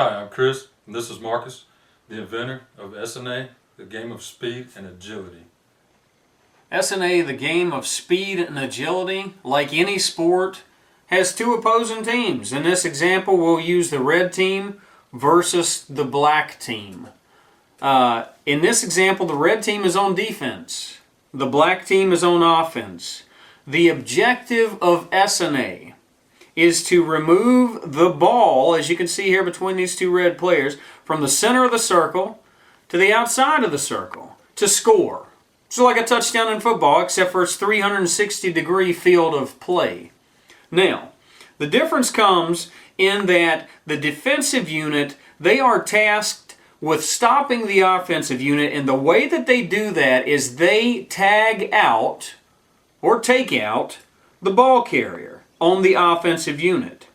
Hi, I'm Chris, and this is Marcus, the inventor of Essenay, the game of speed and agility. Essenay, the game of speed and agility, like any sport, has two opposing teams. In this example, we'll use the red team versus the black team. In this example, the red team is on defense. The black team is on offense. The objective of Essenay is to remove the ball, as you can see here between these two red players, from the center of the circle to the outside of the circle to score. It's like a touchdown in football, except for its 360-degree field of play. Now, the difference comes in that the defensive unit, they are tasked with stopping the offensive unit, and the way that they do that is they tag out or take out the ball carrier on the offensive unit.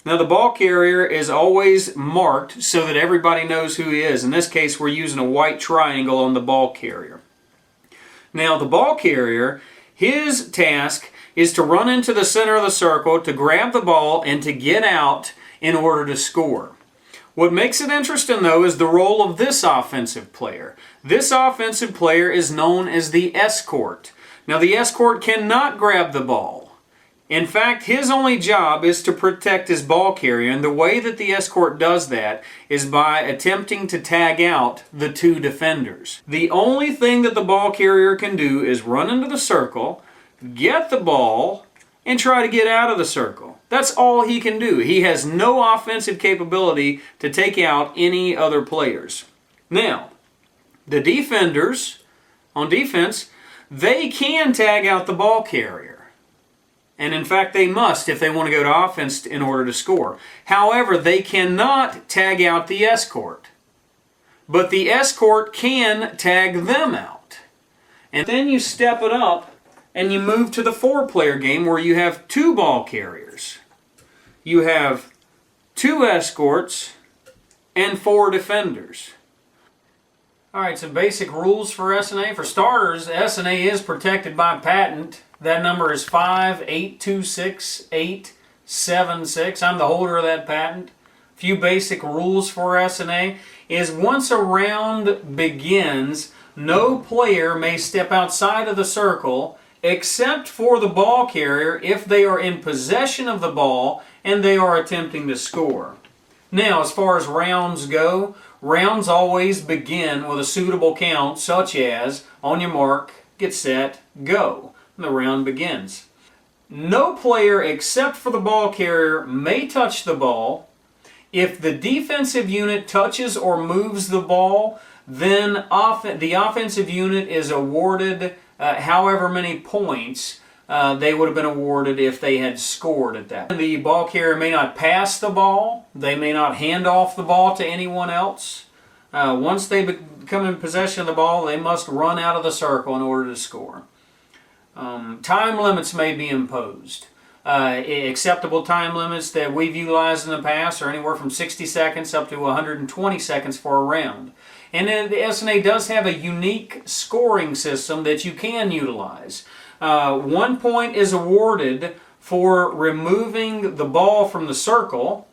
Now the ball carrier is always marked so that everybody knows who he is. In this case, we're using a white triangle on the ball carrier. Now the ball carrier, his task is to run into the center of the circle, to grab the ball, and to get out in order to score. What makes it interesting, though, is the role of this offensive player. This offensive player is known as the escort. Now the escort cannot grab the ball. In fact, his only job is to protect his ball carrier, and the way that the escort does that is by attempting to tag out the two defenders. The only thing that the ball carrier can do is run into the circle, get the ball, and try to get out of the circle. That's all he can do. He has no offensive capability to take out any other players. Now, the defenders on defense, they can tag out the ball carrier. And in fact, they must if they want to go to offense in order to score. However, they cannot tag out the escort. But the escort can tag them out. And then you step it up and you move to the four-player game where you have two ball carriers. You have two escorts and four defenders. Alright, some basic rules for Essenay. For starters, Essenay is protected by patent. That number is 5826876. I'm the holder of that patent. A few basic rules for Essenay is once a round begins, no player may step outside of the circle except for the ball carrier if they are in possession of the ball and they are attempting to score. Now, as far as rounds go, rounds always begin with a suitable count, such as, on your mark, get set, go. And the round begins. No player except for the ball carrier may touch the ball. If the defensive unit touches or moves the ball, then the offensive unit is awarded however many points they would have been awarded if they had scored at that. The ball carrier may not pass the ball. They may not hand off the ball to anyone else. Once they become in possession of the ball, they must run out of the circle in order to score. Time limits may be imposed. Acceptable time limits that we've utilized in the past are anywhere from 60 seconds up to 120 seconds for a round. And then the Essenay does have a unique scoring system that you can utilize. 1 point is awarded for removing the ball from the circle.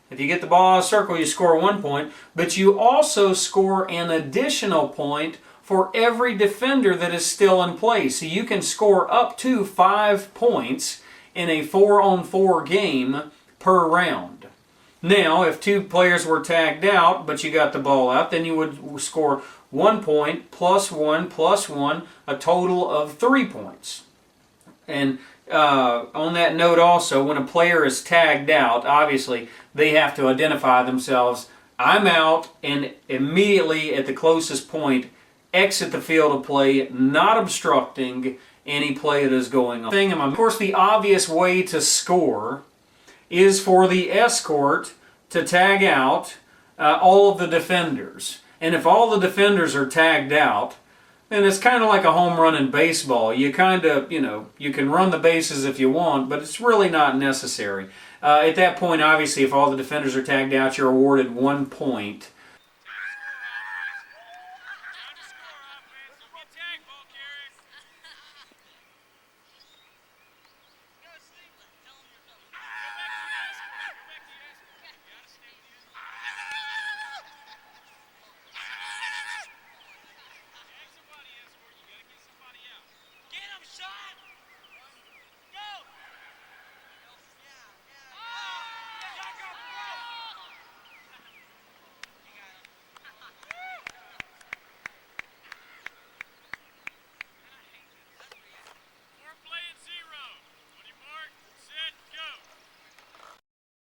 If you get the ball out of the circle, you score 1 point, but you also score an additional point for every defender that is still in play. So you can score up to 5 points in a 4-on-4 game per round. Now, if two players were tagged out, but you got the ball out, then you would score 1 point plus 1 plus 1, a total of 3 points. And on that note also, when a player is tagged out, obviously they have to identify themselves. I'm out, and immediately at the closest point, exit the field of play, not obstructing any play that is going on. Of course, the obvious way to score is for the escort to tag out all of the defenders. And if all the defenders are tagged out, then it's kind of like a home run in baseball. You kind of, you can run the bases if you want, but it's really not necessary. At that point, obviously, if all the defenders are tagged out, you're awarded 1 point